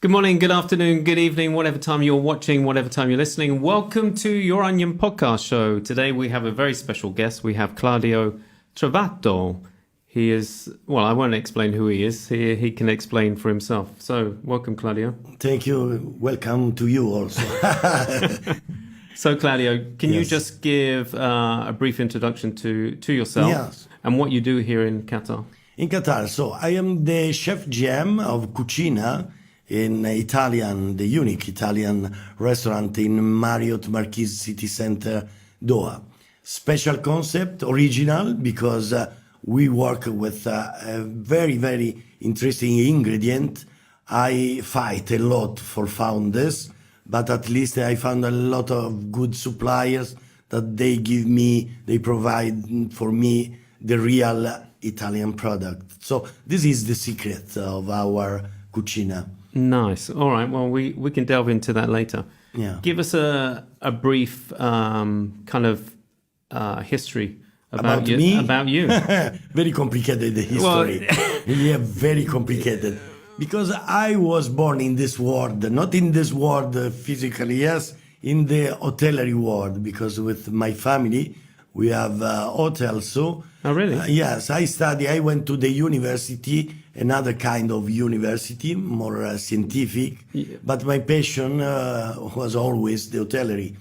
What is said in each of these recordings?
Good morning, good afternoon, good evening, whatever time you're watching, whatever time you're listening. Welcome to Your Onion podcast show. Today we have a very special guest. We have Claudio Travato. He is, well, I won't explain who he is. He can explain for himself. So, welcome, Claudio. Thank you. Welcome to you also. So, Claudio, can you just give a brief introduction to yourself and what you do here in Qatar? In Qatar, so I am the chef GM of Cucina, the unique Italian restaurant in Marriott Marquis City Center, Doha. Special concept, original, because we work with a very, very interesting ingredient. I fight a lot for found this, but at least I found a lot of good suppliers that they provide for me the real Italian product. So this is the secret of our Cucina. Nice. All right. Well, we can delve into that later. Yeah. Give us a brief kind of history about you. Me? About you. Very complicated the history. Yeah, very complicated. Because I was born in this world, not in this world physically, yes, in the hotellery world. Because with my family, we have hotels. So, oh, really? Yes, I went to the university, another kind of university, more scientific. Yeah. But my passion was always the hotellery.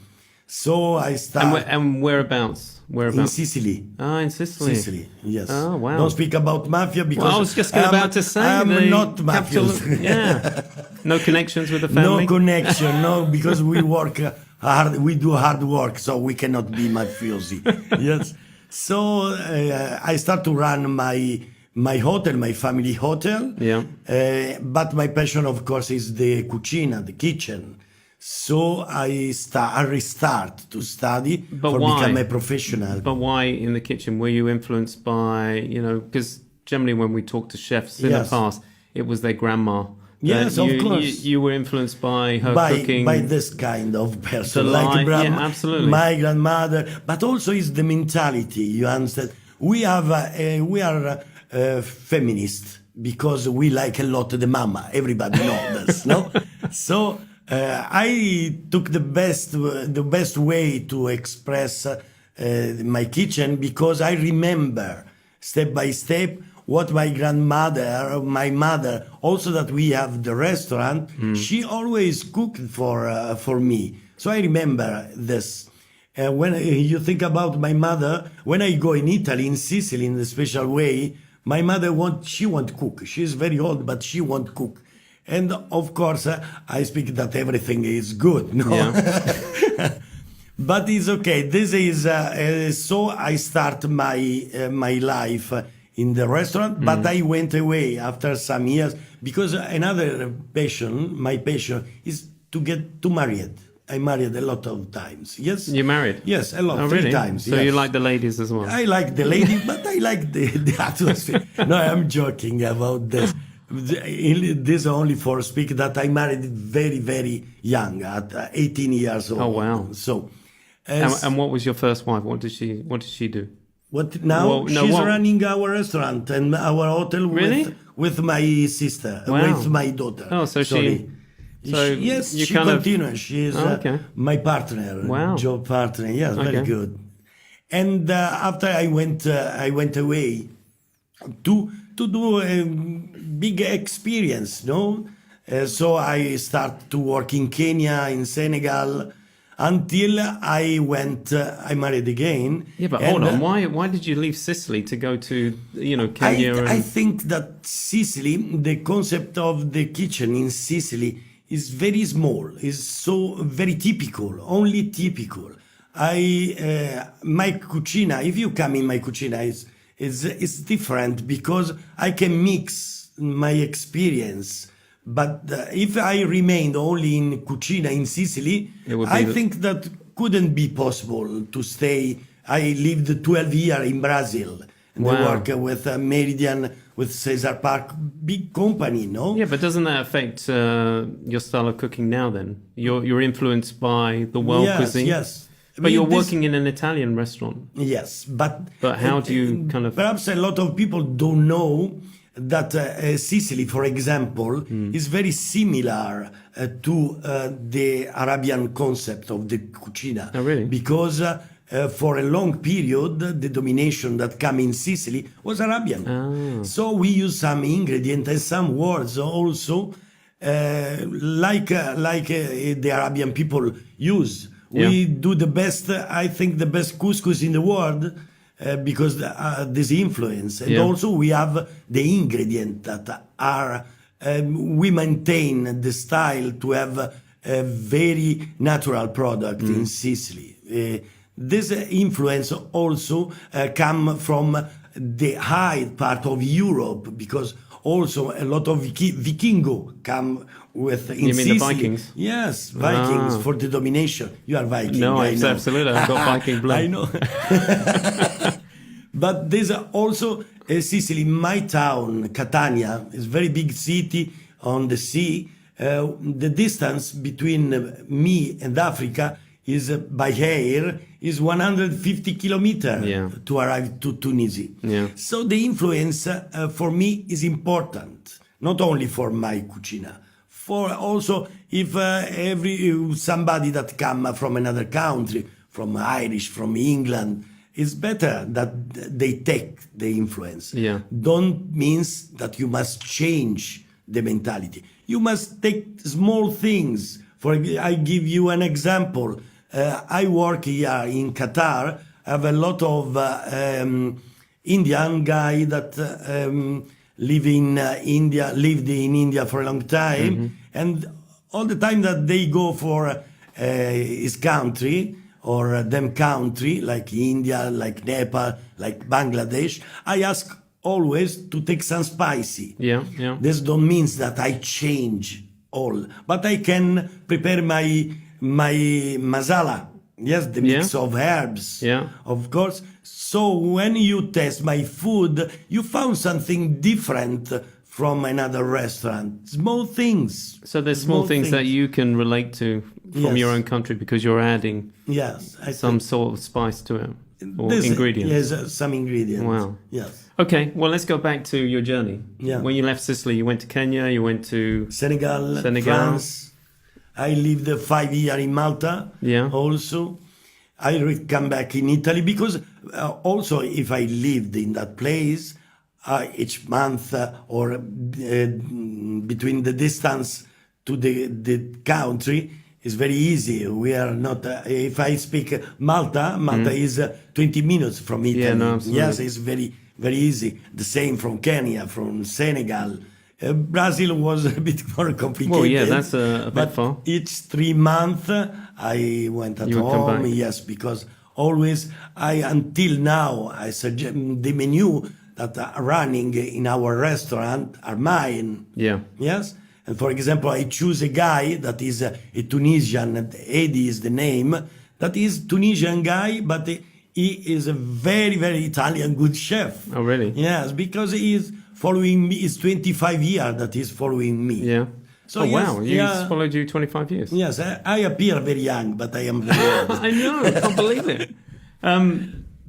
So I started. And whereabouts? In Sicily. Ah, in Sicily. Sicily, yes. Oh, wow. Don't speak about mafia because I was just about to say I'm not mafious. Yeah. No connections with the family? No connection, no, because we work hard, we do hard work, so we cannot be mafiosi. Yes. So I start to run my hotel, my family hotel. Yeah. But my passion, of course, is the cucina, the kitchen. So I restart to study become a professional. But why in the kitchen? Were you influenced by, because generally when we talk to chefs in the past, it was their grandma. Yes, of course. You were influenced by her cooking. By this kind of person. Absolutely. My grandmother. But also is the mentality, you understand? We are feminists because we like a lot the mama. Everybody knows this, no? So I took the best way to express my kitchen because I remember step by step what my grandmother, my mother, also that we have the restaurant, she always cooked for me. So I remember this. When you think about my mother, when I go in Italy, in Sicily, in a special way, my mother she won't cook. She's very old, but she won't cook. And of course, I speak that everything is good, no? Yeah. But it's okay. This is so I start my life in the restaurant, but I went away after some years because another passion, my passion, is to get married. I married a lot of times. Yes. You married? Yes, a lot. Oh, 3 really? times. So yes. you like the ladies as well? I like the lady, but I like the atmosphere. No, I'm joking about this. This only for speak that I married very, very young, at 18 years old. Oh, wow. So, and what was your first wife? What did she do? What now? She's running our restaurant and our hotel with my sister, with my daughter. Oh, so Sorry. Yes, she continues. She is my partner, job partner. Yes, very good. And after I went away to do a big experience, no? So I start to work in Kenya, in Senegal, until I married again. Yeah, but hold on. Why did you leave Sicily to go to, Kenya? I think that Sicily, the concept of the kitchen in Sicily is very small, is so very typical, only typical. My cucina, if you come in my cucina, it's different because I can mix my experience. But if I remained only in Cucina in Sicily, I think that couldn't be possible to stay. I lived 12 years in Brazil. And I work with Meridian, with Cesar Park, big company, no? Yeah, but doesn't that affect your style of cooking now then? You're influenced by the world cuisine? Yes. But you're working in an Italian restaurant. Yes, but how do you kind of... Perhaps a lot of people don't know that Sicily, for example, is very similar to the Arabian concept of the cucina. Oh, really? Because for a long period, the domination that came in Sicily was Arabian. Ah. So we use some ingredient and some words also like the Arabian people use. Yeah. We do the best, I think, the best couscous in the world because this influence. And Yeah. also we have the ingredient that are, we maintain the style to have a very natural product in Sicily. This influence also come from the high part of Europe because also a lot of Vikingo come with in You mean Sicily. the Vikings? Yes, Vikings Ah. for the domination. You are Viking. No, I know. absolutely. I've got Viking blood. I know. But there's also Sicily, my town, Catania, is a very big city on the sea. The distance between me and Africa is by air is 150 kilometers Yeah. to arrive to Tunisia. Yeah. So the influence for me is important, not only for my cucina, for also if somebody that come from another country, from Irish, from England, it's better that they take the influence. Yeah. Don't means that you must change the mentality. You must take small things. I give you an example. I work here in Qatar. I have a lot of Indian guy that lived in India for a long time, and all the time that they go for his country or them country like India, like Nepal, like Bangladesh, I ask always to take some spicy. Yeah, yeah. This don't means that I change all, but I can prepare my masala. Yes, the mix Yeah. of herbs. Yeah. Of course. So when you taste my food, you found something different from another restaurant. Small things. So there's small things that you can relate to from Yes. your own country because you're adding Yes. I some sort of spice to it or This- ingredients. Yes, some ingredients. Wow. Yes. Okay, well, let's go back to your journey. Yeah. When you left Sicily, you went to Kenya, you went to... Senegal, Senegal. France. I lived 5 years in Malta. Yeah. Also, I come back in Italy because also if I lived in that place, each month or between the distance to the country is very easy. We are not. If I speak Malta is 20 minutes from Italy. Yeah, no, absolutely. Yes, it's very easy. The same from Kenya, from Senegal. Brazil was a bit more complicated. Well, yeah, that's a bit but far. Each 3 months I went at You would come home. back. Yes, because always until now I suggest the menu that are running in our restaurant are mine. Yeah. Yes. And for example, I choose a guy that is a Tunisian, and Eddie is the name, that is Tunisian guy, but he is a very Italian good chef. Oh, really? Yes, because he is following me. It's 25 years that he's following me. Yeah. So oh, yes, wow. He's followed you 25 years. Yes, I appear very young, but I am very old. I know. I can't believe it.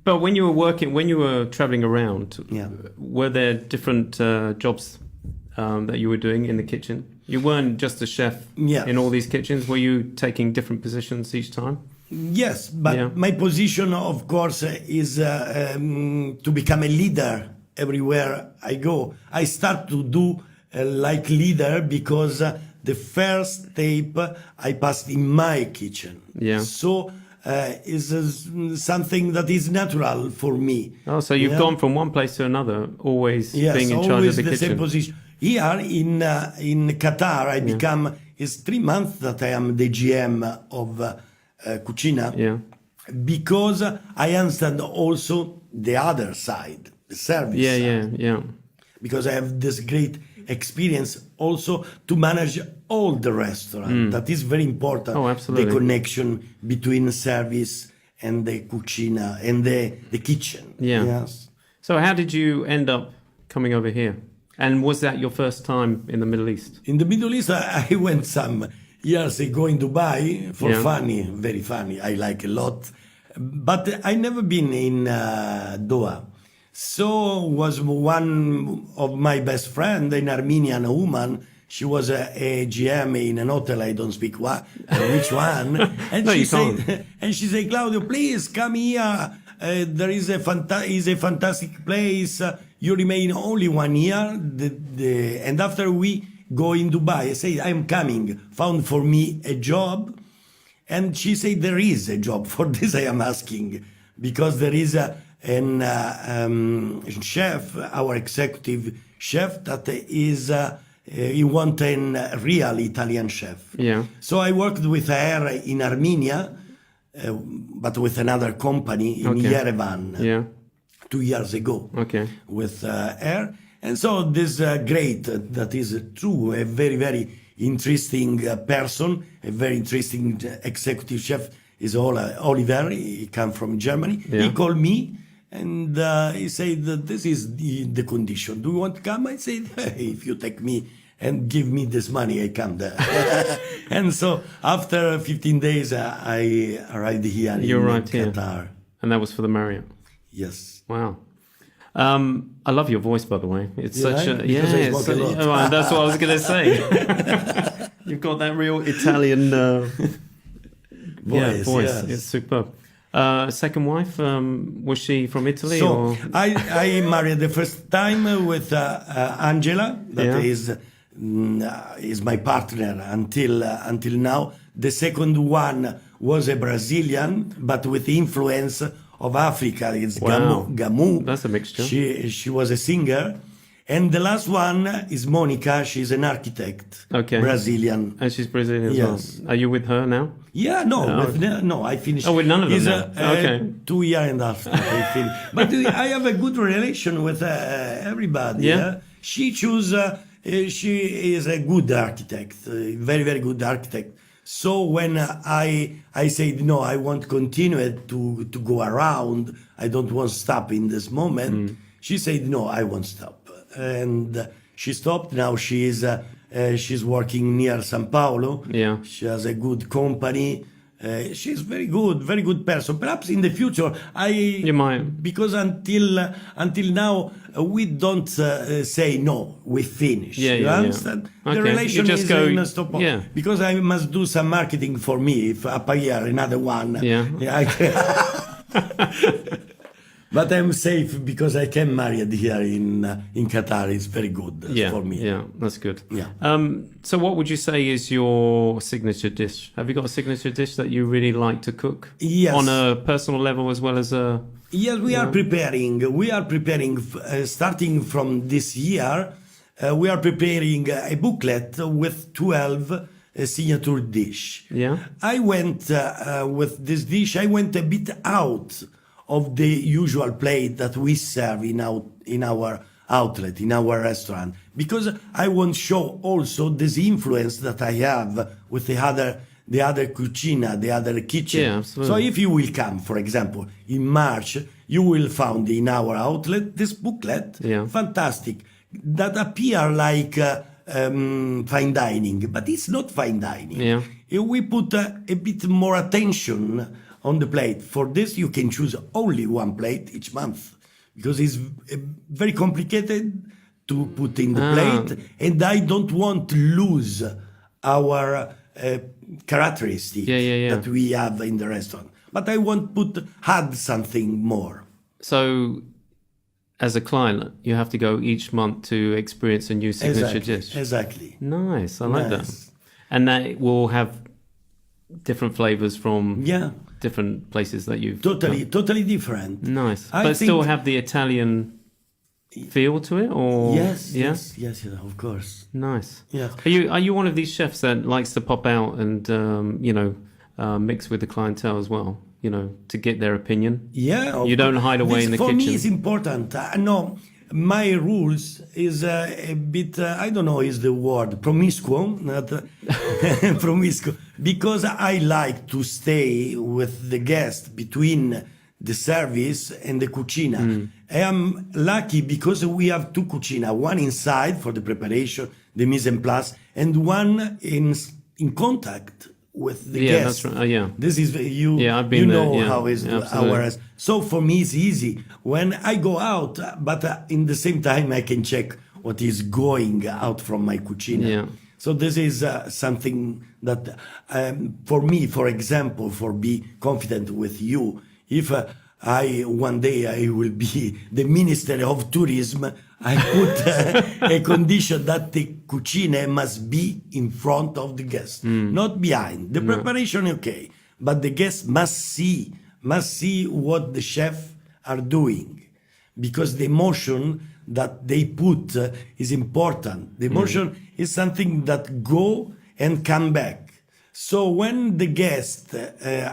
But when you were traveling around, Yeah. were there different jobs that you were doing in the kitchen? You weren't just a chef Yes. in all these kitchens. Were you taking different positions each time? Yes, but Yeah. my position, of course, is to become a leader everywhere I go. I start to do like leader because the first tape I passed in my kitchen. Yeah. So is something that is natural for me. Oh, so you've Yeah. gone from one place to another, always Yes, being in charge of always the the kitchen. same position. Here in Qatar, I become. It's 3 months that I am the GM of Cucina. Yeah. Because I understand also the other side, the service side. Yeah. Because I have this great experience also to manage all the restaurant. That is very important. Oh, absolutely. The connection between service and the cucina and the kitchen. Yeah. Yes. So how did you end up coming over here? And was that your first time in the Middle East? In the Middle East, I went some years ago in Dubai for Yeah. funny, very funny. I like a lot. But I never been in Doha. So was one of my best friend, an Armenian woman. She was a GM in an hotel. I don't speak which one. And No, she you said, can't. and she said, Claudio, please come here. There is a fantastic place. You remain only 1 year. And after we go in Dubai, I say, I'm coming. Found for me a job. And she said, there is a job. For this I am asking. Because there is an chef, our executive chef, that is... he want a real Italian chef. Yeah. So I worked with her in Armenia, but with another company in Yerevan Yeah. 2 years ago. Okay. With her. And so this great, that is true, a very, very interesting person, a very interesting executive chef is Oliver. He come from Germany. Yeah. He called me. And he said, this is the condition. Do you want to come? I said, hey, if you take me and give me this money, I come there. And so after 15 days, I arrived here You in arrived Qatar. here. And that was for the Marriott. Yes. Wow. I love your voice, by the way. It's Yeah, such a because I it's spoke a lot. well, that's what I was going to say. You've got that real Italian voice. Yes. It's superb. Second wife, was she from Italy? So or? I married the first time with Angela, that is my partner until now. The second one was a Brazilian, but with influence of Africa. It's Wow. Gamu. That's a mixture. She was a singer. And the last one is Monica. She's an architect. Okay. Brazilian. And she's Brazilian as Yes. well. Are you with her now? Yeah, no, I finished. Oh, with none of them It's, now. Okay. 2 years and a half. I finished. But I have a good relation with everybody. Yeah. She she is a good architect, very, very good architect. So when I said, no, I want to continue to go around, I don't want to stop in this moment, she said, no, I won't stop. And she stopped. Now she's working near São Paulo. Yeah. She has a good company. She's very good person. Perhaps in the future, You might. because until now we don't say no. We finish. Yeah, you yeah. understand? Okay. The relation You just is go- in a stop. yeah. Because I must do some marketing for me. If up here another one. Yeah. I can. But I'm safe because I can marry here in Qatar. It's very good for me. Yeah, that's good. Yeah. So what would you say is your signature dish? Have you got a signature dish that you really like to cook? Yes. On a personal level as well as a... Yes, we are preparing. We are preparing, starting from this year, we are preparing a booklet with 12 signature dish. Yeah. I went, with this dish, I went a bit out of the usual plate that we serve in our outlet, in our restaurant, because I want to show also this influence that I have with the other cucina, the other kitchen. Yeah, absolutely. So if you will come, for example, in March, you will find in our outlet this booklet, fantastic, that appear like fine dining, but it's not fine dining. Yeah. We put a bit more attention on the plate. For this, you can choose only one plate each month, because it's very complicated to put in the plate, and I don't want to lose our characteristic that we have in the restaurant. But I want to add something more. So, as a client, you have to go each month to experience a new signature dish. Exactly. Nice, I like that. And that will have different flavors from different places that you've... Totally different. Nice. I But think still have the Italian feel to it, or... Yes, of course. Nice. Yes. Are you one of these chefs that likes to pop out and mix with the clientele as well? To get their opinion. Yeah. You don't hide away in the for kitchen. For me, it's important. No, my rules is a bit. I don't know is the word promiscuous, not promiscuous, because I like to stay with the guest between the service and the cucina. I am lucky because we have two cucina, one inside for the preparation, the mise en place, and one in contact with the Yeah, guest. that's right. Yeah. This is you. Yeah, I've been you know there, yeah, how is absolutely. our. So for me, it's easy when I go out, but in the same time, I can check what is going out from my cucina. Yeah. So this is something that, for me, for example, for be confident with you, if I one day I will be the Minister of Tourism, I put a condition that the cucina must be in front of the guest, not behind. The preparation, okay, but the guest must see what the chef are doing, because the emotion that they put is important. The emotion is something that go and come back. So when the guest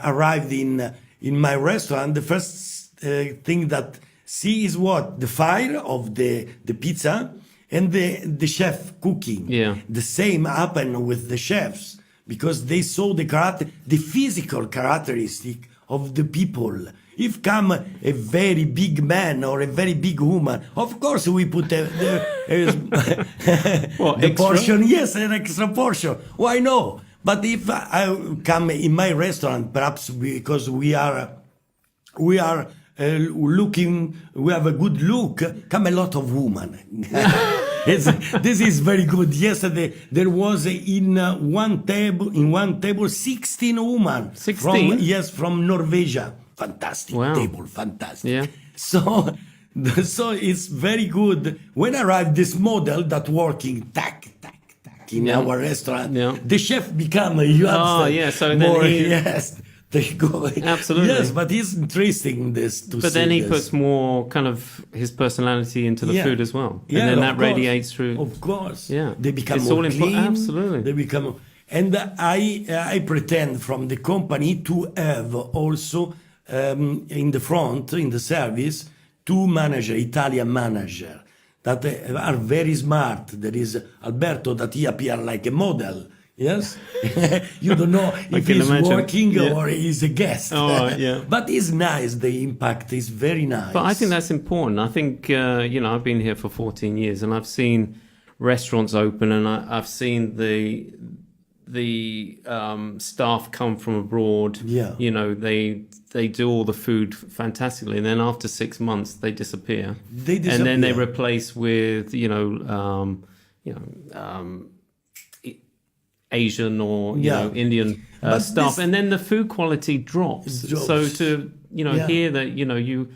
arrived in my restaurant, the first thing that see is what? The fire of the pizza and the chef cooking. Yeah. The same happened with the chefs, because they saw the physical characteristic of the people. If come a very big man or a very big woman, of course we put the extra? portion. Yes, an extra portion. Why no? But if I come in my restaurant, perhaps because we are looking, we have a good look, come a lot of women. This is very good. Yesterday there was in one table 16 women. 16? From Norwegia. Fantastic table, fantastic. Yeah. So it's very good. When I arrived this model that working in our restaurant, the chef become so more, then they go. Absolutely. Yes, but it's interesting this to see. But then he this. puts more kind of his personality into the food as well. Yeah, and then that of course. radiates through. Of course. Yeah. They become It's more all clean. absolutely. They become. And I pretend from the company to have also in the front, in the service, two Italian manager that are very smart. There is Alberto that he appear like a model. Yes, you don't know if he's working or he's a guest. Oh, yeah. But it's nice. The impact is very nice. But I think that's important. I think I've been here for 14 years, and I've seen restaurants open, and I've seen the staff come from abroad. Yeah. They do all the food fantastically, and then after 6 months they disappear. And then they replace with Asian or Indian stuff, and then the food quality drops. So to hear that you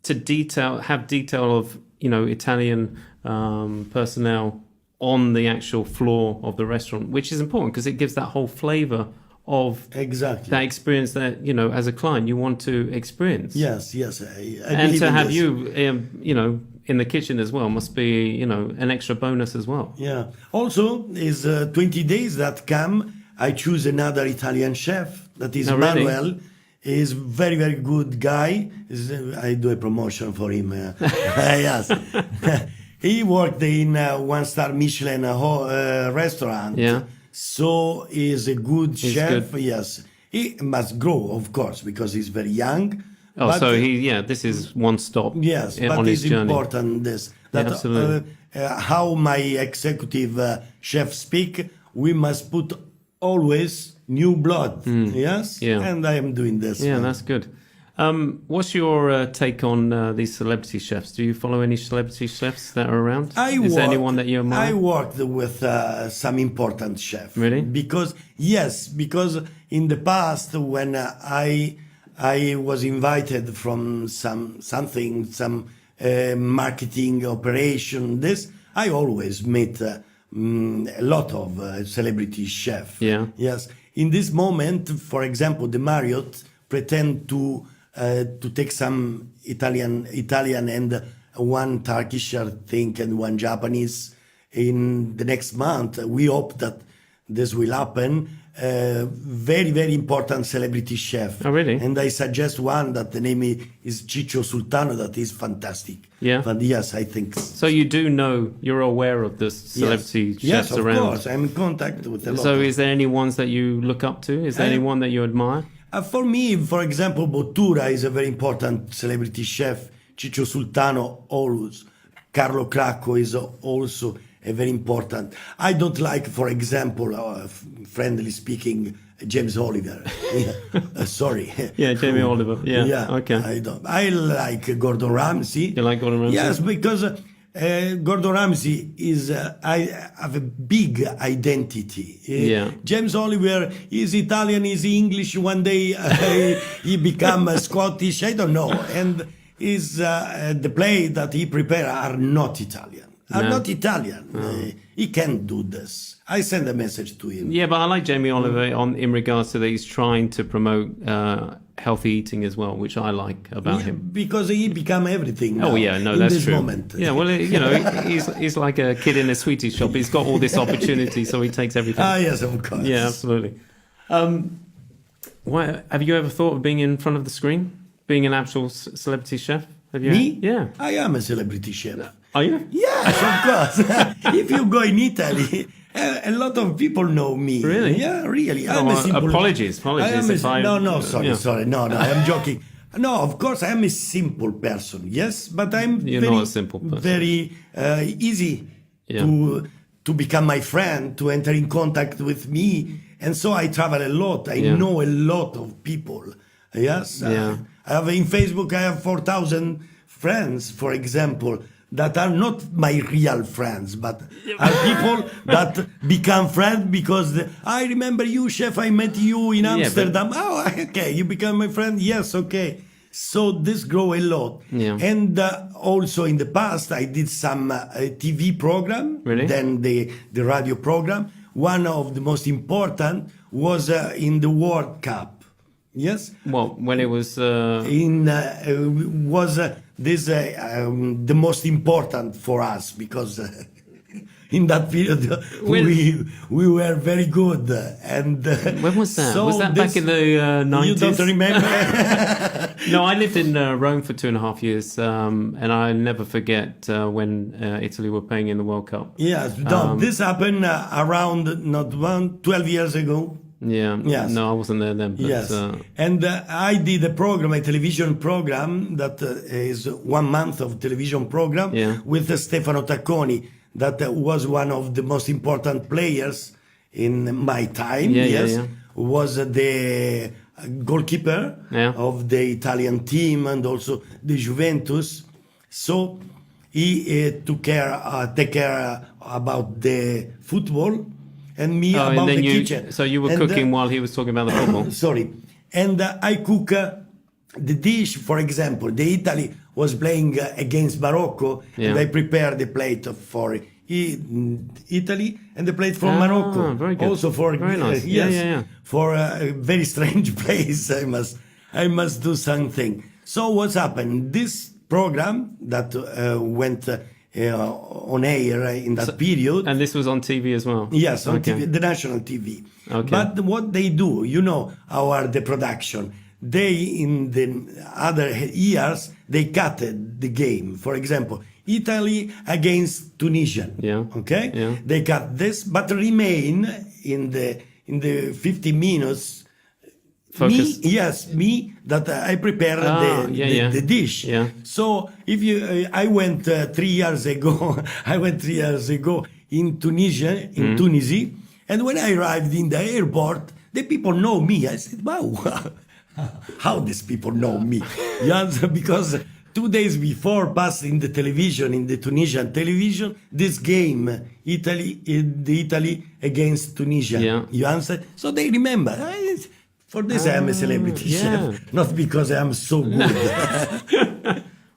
to have detail of Italian personnel on the actual floor of the restaurant, which is important because it gives that whole flavor of that experience that as a client you want to experience. Yes, and to have you in the kitchen as well must be an extra bonus as well. Yeah. Also, is 20 days that come, I choose another Italian chef that is Manuel. He's very, very good guy. I do a promotion for him. Yes. He worked in a one-star Michelin restaurant. Yeah. So he's a good chef. Good. Yes. He must grow, of course, because he's very young. Oh, but, so this is one stop. Yes, on but his it's journey. important Absolutely. How my executive chef speak, we must put always new blood. Yes, and I am doing this. Yeah, that's good. What's your take on these celebrity chefs? Do you follow any celebrity chefs that are around? Is there anyone that you admire? I worked with some important chefs. Really? Because in the past when I was invited from some marketing operation. I always met a lot of celebrity chefs. Yeah. Yes. In this moment, for example, the Marriott pretend to take some Italian and one Turkish, I think, and one Japanese in the next month. We hope that this will happen. Very, very important celebrity chef. Oh, really? And I suggest one that the name is Ciccio Sultano, that is fantastic. Yeah. But yes, I think so. You do know, you're aware of the celebrity chefs around? Yes, of course. I'm in contact with a lot. So is there any ones that you look up to? Is there anyone that you admire? For me, for example, Bottura is a very important celebrity chef. Ciccio Sultano, always. Carlo Cracco is also very important. I don't like, for example, friendly speaking, James Oliver. Sorry. Yeah, Jamie Oliver. Yeah. Yeah. Okay. I don't. I like Gordon Ramsay. You like Gordon Ramsay? Yes, because Gordon Ramsay is. I have a big identity. James Oliver is Italian, is English. One day he become Scottish. I don't know. And is the play that he prepare are not Italian. Are not Italian. He can't do this. I send a message to him. Yeah, but I like Jamie Oliver in regards to that he's trying to promote healthy eating as well, which I like about him. Because he become everything now, Oh yeah, no, in that's this true. moment. Yeah, well, he's like a kid in a sweetie shop. He's got all this opportunity, so he takes everything. Ah, yes, of course. Yeah, absolutely. Have you ever thought of being in front of the screen, being an actual celebrity chef? Have you? Me? Yeah. I am a celebrity chef. Are you? Yes, of course. If you go in Italy, a lot of people know me. Really? Yeah, really. Apologies. No, sorry. No, I'm joking. No, of course, I'm a simple person. Yes, but You're not a simple person. Very easy to become my friend, to enter in contact with me, and so I travel a lot. I know a lot of people. Yes. Yeah. I have in Facebook. I have 4,000 friends, for example, that are not my real friends, but are people that become friends because I remember you, chef. I met you in Amsterdam. Okay, you become my friend. Yes, okay. So this grow a lot. Yeah. And also in the past, I did some TV program. Really? Then the radio program. One of the most important was in the World Cup. Yes. Well, when it was this the most important for us because in that period we were very good and when was that? So was that back in the 90s? You don't remember? No, I lived in Rome for 2.5 years, and I never forget when Italy were playing in the World Cup. Yes. This happened around 12 years ago. Yeah. Yes. No, I wasn't there then. But, yes. And I did a television program that is 1 month of television program with Stefano Tacconi, that was one of the most important players in my time. Was the goalkeeper of the Italian team and also the Juventus. So he take care about the football. And me about the kitchen. So you were cooking while he was talking about the football. Sorry. And I cook the dish, for example, the Italy was playing against Morocco, and I prepared the plate for Italy and the plate for Morocco. Very good. Also for very nice. For a very strange place. I must do something. So what's happened? This program that went on air in that period. And this was on TV as well? Yes, on TV, the national TV. Okay. But what they do, the production, they, in the other years, they cut the game. For example, Italy against Tunisia. Yeah. Okay? Yeah. They cut this, but remain in the 50 minutes. Focus. Me that I prepared the dish. Yeah. So if I went 3 years ago. I went 3 years ago in Tunisia, Tunisia, and when I arrived in the airport, the people know me. I said, "Wow, how these people know me?" Because 2 days before, passed in the television, in the Tunisian television, this game, Italy against Tunisia. Yeah. You answer, so they remember. For this, I am a celebrity chef, not because I am so good.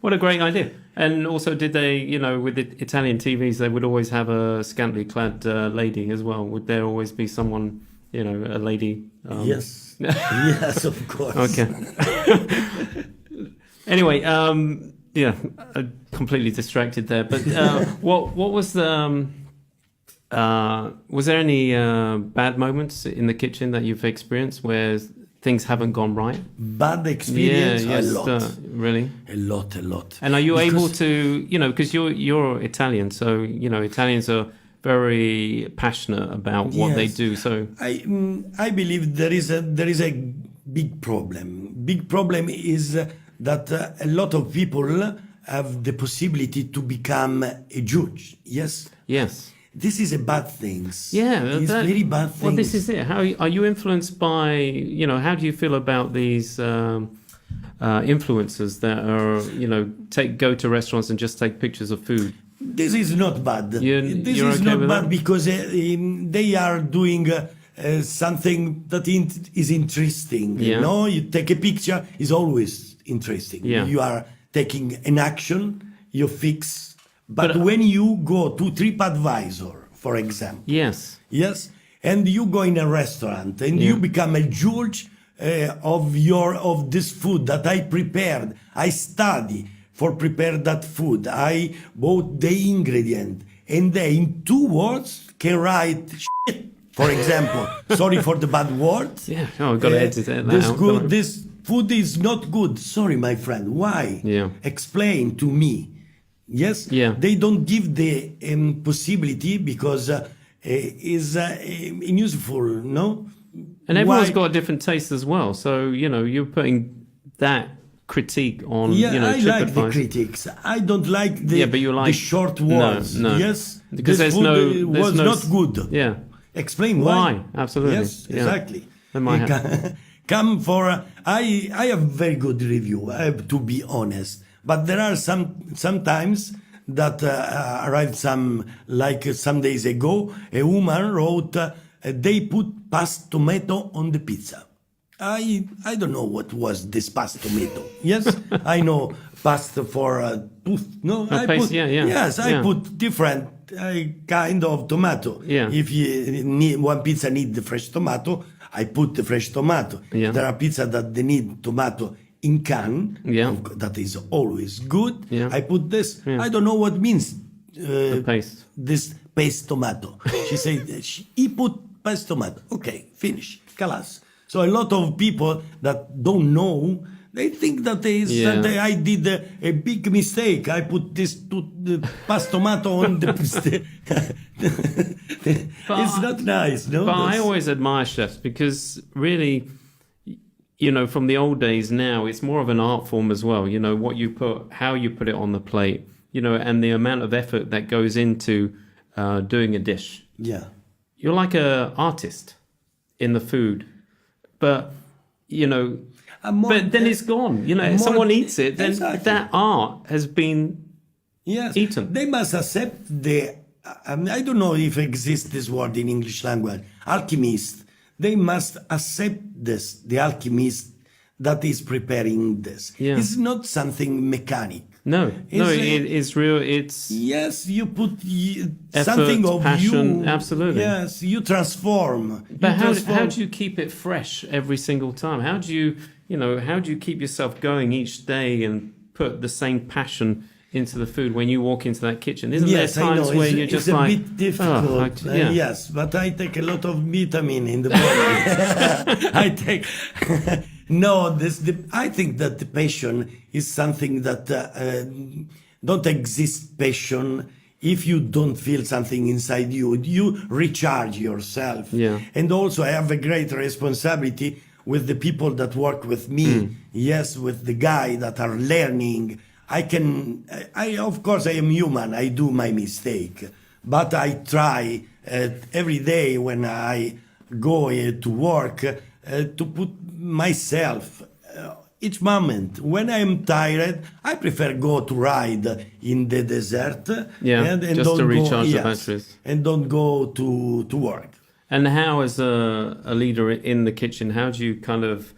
What a great idea. And also, did they, with the Italian TVs, they would always have a scantily clad lady as well? Would there always be someone, a lady? Yes. Yes, of course. Okay. Anyway, completely distracted there. But what was the... was there any bad moments in the kitchen that you've experienced where things haven't gone right? Bad experience? Yeah, yes, a lot. Really? A lot. And are you able to, because you're Italian, so, Italians are very passionate about what they do. So I believe there is a big problem. Big problem is that a lot of people have the possibility to become a judge. Yes? Yes. this is a bad thing. Yeah, It's very bad thing. Well, this is it. How are you influenced by? How do you feel about these influencers that are go to restaurants and just take pictures of food? This is not bad. This you're is okay not with bad that? because they are doing something that is interesting. Yeah. You take a picture, is always interesting. Yeah. You are taking an action, you fix. But when you go to TripAdvisor, for example, Yes. and you go in a restaurant and you become a judge of this food that I prepared, I study for prepare that food. I bought the ingredient, and they in 2 words can write shit. For example, sorry for the bad words. Yeah. Oh, I've got to edit that This out. good. This food is not good. Sorry, my friend. Why? Yeah. Explain to me. Yes. Yeah. They don't give the possibility because is unuseful. No. And everyone's Why? got a different taste as well. So you're putting that critique on. Yeah, I like the TripAdvisor. critics. I don't like the, But you like the short words. No. Yes, Because this food was not good. Yeah. Explain why. Absolutely. Yes, Yeah. exactly. They might have. Come for. I have very good review. I have to be honest, but there are sometimes that arrived some days ago. A woman wrote they put past tomato on the pizza. I don't know what was this past tomato. Yes, I know pasta for no. I paste, put, Yes, I put different kind of tomato. Yeah. If you need one pizza need the fresh tomato, I put the fresh tomato. Yeah. There are pizza that they need tomato in can. Yeah. That is always good. Yeah. I put this. Yeah. I don't know what means. The paste. This paste tomato. She said he put paste tomato. Okay, finish. Kalas. So a lot of people that don't know, they think that that I did a big mistake. I put this paste tomato on the. It's not nice, no. But I always admire chefs because really, from the old days now, it's more of an art form as well. What you put, how you put it on the plate, and the amount of effort that goes into doing a dish. Yeah. You're like an artist in the food, but but then it's gone. If someone eats it, then Exactly. that art has been eaten. They must accept the. I don't know if exists this word in English language. Alchemist. They must accept this. The alchemist that is preparing this. Yeah. It's not something mechanic. No, It's it's real. It's Yes, you put effort, something of passion, you. absolutely. Yes, you transform. But how transform. do you keep it fresh every single time? How do you keep yourself going each day and put the same passion into the food when you walk into that kitchen? Isn't Yes, there I times know. where It's, you're just it's a like, bit difficult. Yes, but I take a lot of vitamin in the morning. I take. No, I think that the passion is something that don't exist. Passion if you don't feel something inside you. You recharge yourself. Yeah. And also, I have a great responsibility with the people that work with me. Yes, with the guy that are learning. Of course, I am human. I do my mistake, but I try every day when I go to work to put myself each moment. When I am tired, I prefer go to ride in the desert. And just don't to recharge go, the batteries. And don't go to work. And how, as a leader in the kitchen, how do you kind of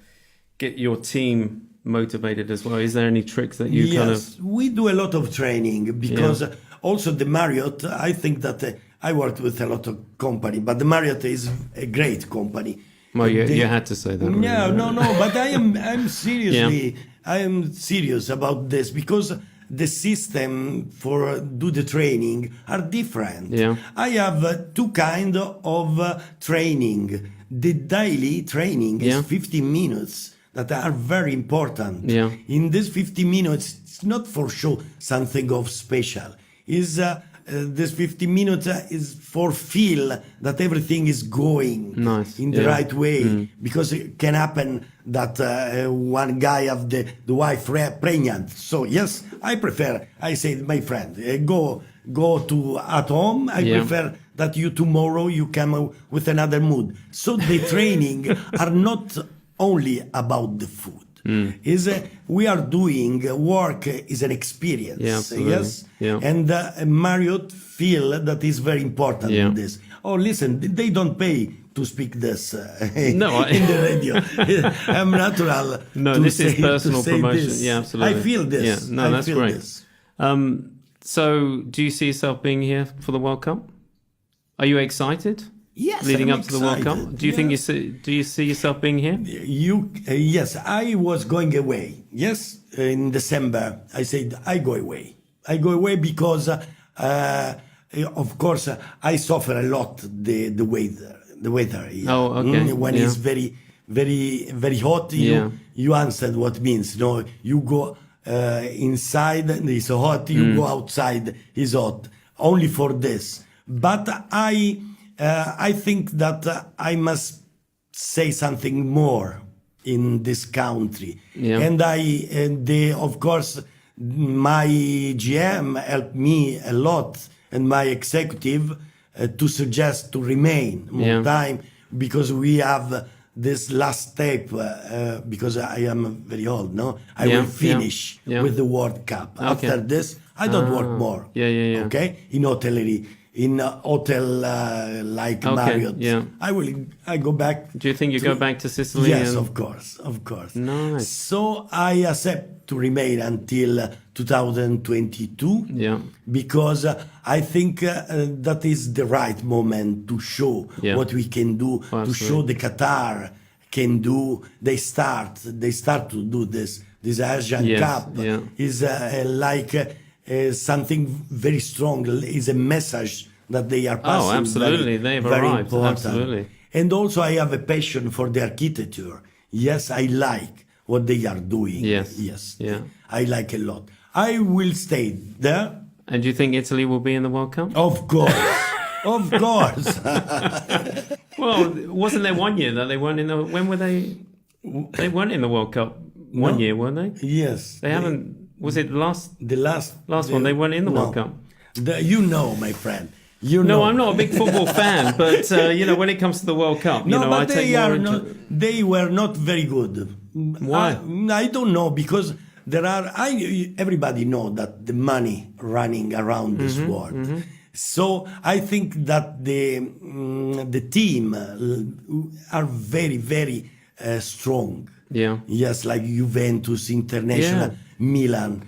get your team motivated as well? Is there any tricks that you kind of... We do a lot of training because also the Marriott, I think that I worked with a lot of company, but the Marriott is a great company. Well, you had to say that. Yeah, no, but I'm seriously, I am serious about this because the system for do the training are different. Yeah. I have two kind of training. The daily training is 15 minutes that are very important. Yeah. In this 15 minutes, it's not for show something of special. This 15 minutes is for feel that everything is going in the right way. Because it can happen that one guy have the wife pregnant. So yes, I say, my friend, go to at home. I prefer that you tomorrow you come with another mood. So the training are not only about the food. Is we are doing work is an experience. Yeah, absolutely. Yes. Yeah. And Marriott feel that is very important Yeah. in this. Oh, listen, they don't pay to speak this No, in the radio. I'm natural. No, to this is say- personal to say promotion. this. Yeah, absolutely. I feel this. Yeah, no, I that's feel great. this. So, do you see yourself being here for the World Cup? Are you excited? Yes, Leading I'm up to the World Cup, excited. do you think Yes. do you see yourself being here? Yes, I was going away. Yes, in December, I said I go away. I go away because, of course, I suffer a lot the weather. The weather. Here. Oh, okay. When Yeah. it's very, very, very hot, Yeah. you understand what it means. No, you go inside and it's hot. You go outside, it's hot. Only for this. But I think that I must say something more in this country. Yeah. And of course, my GM helped me a lot and my executive to suggest to remain more Yeah. time because we have this last step because I am very old, no? I Yeah, will finish yeah. with the World Cup. Okay. After this, I don't work more. Yeah. Okay? In hotellerie, in hotel like Okay, Marriott. yeah. I go back. Do you think you go back to Sicily? Yes, and... of course. Nice. So I accept to remain until 2022 Yeah. because I think that is the right moment to show Yeah. what we can do, Oh, to show the Qatar can do. They start to do this. This Asian Yes, Cup yeah. is something very strong. Is a message that they are passing. Oh, absolutely. Very, They've very arrived. important. Absolutely. And also, I have a passion for the architecture. Yes, I like what they are doing. Yes. Yeah. I like a lot. I will stay there. And do you think Italy will be in the World Cup? Of course. Of course. Well, wasn't there one year that they weren't in the... When were they... They weren't in the World Cup one year, weren't they? Yes. They haven't... Was it The last one? They weren't in the World Cup. You know, my friend. You No, know. I'm not a big football fan, but when it comes to the World Cup, No, I but take they more are not. They were not very good. Why? I don't know because there are. Everybody know that the money running around this world. So I think that the team are very very strong. Yeah. Yes, like Juventus, International, Yeah. Milan.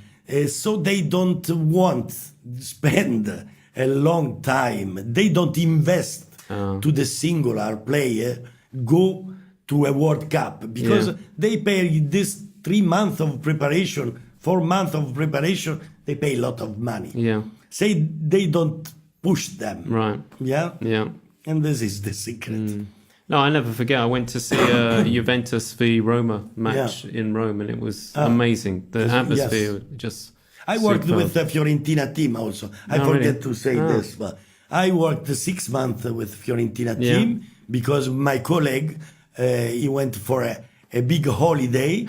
So they don't want to spend a long time. They don't invest to the singular player go to a World Cup because they pay this 3 months of preparation, 4 months of preparation. They pay a lot of money. Yeah. Say they don't push them. Right. Yeah. Yeah. And this is the secret. No, I never forget. I went to see a Juventus v Roma match in Rome, and it was amazing. The atmosphere just. I worked superb. with the Fiorentina team also. I Oh, forget really? to say this, but I worked 6 months with Fiorentina Yeah. team because my colleague he went for a big holiday,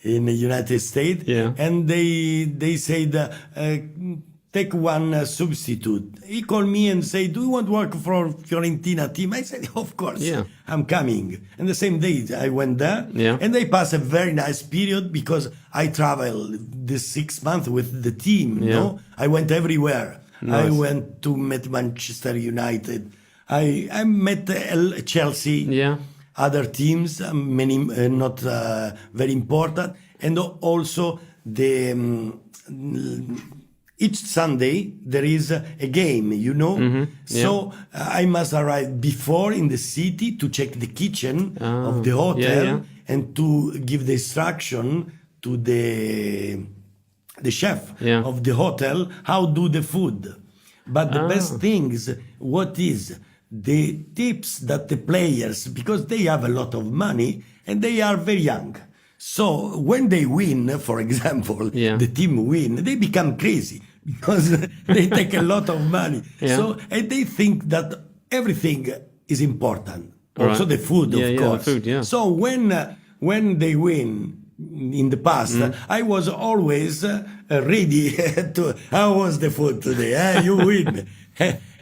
in the United States, Yeah. and they said take one substitute. He called me and said, "Do you want to work for Fiorentina team?" I said, "Of course, Yeah. I'm coming." And the same day I went there, Yeah. and they passed a very nice period because I traveled this 6 months with the team. Yeah. No, I went everywhere. I Nice. went to meet Manchester United. I met Chelsea. Yeah. Other teams, many not very important, and also the. Each Sunday there is a game, Yeah. So I must arrive before in the city to check the kitchen of the hotel yeah. and to give the instruction to the chef Yeah. of the hotel how do the food. But the best thing is what is the tips that the players, because they have a lot of money and they are very young. So when they win, for example, Yeah. the team win, they become crazy because they take a lot of money. Yeah. So and they think that everything is important. Also Right. the food, Yeah, of yeah, the course. food, yeah. So when they win, in the past, I was always ready to, how was the food today? You win.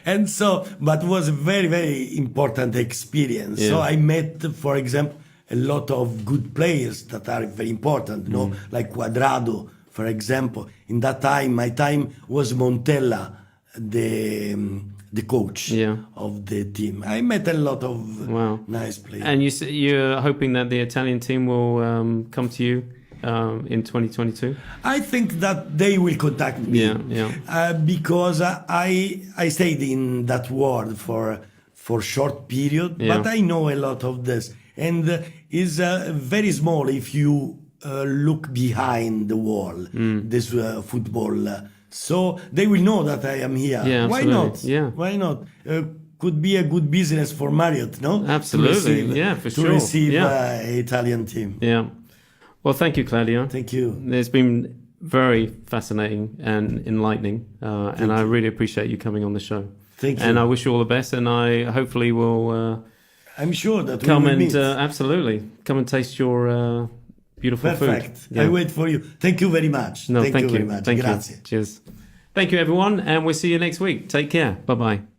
And so, but it was a very, very important experience. Yeah. So I met, for example, a lot of good players that are very important, you know, like Cuadrado, for example. In that time, my time was Montella, the coach of the team. I met a lot of nice players. And you're hoping that the Italian team will come to you in 2022? I think that they will contact me. Because I stayed in that world for short period, but I know a lot of this. And is very small if you look behind the wall, this football. So they will know that I am here. Yeah, why not? Yeah. Why not? Could be a good business for Marriott, no? Absolutely. To receive Italian team. Yeah. Well, thank you, Claudio. Thank you. It's been very fascinating and enlightening, and I really appreciate you coming on the show. Thank you. And I wish you all the best, and I hopefully will... I'm sure that come we will and meet. Absolutely come and taste your beautiful food. Perfect. I wait for you. Thank you very much. No, thank you very much. Thank Grazie. you. Cheers. Thank you, everyone, and we'll see you next week. Take care. Bye-bye.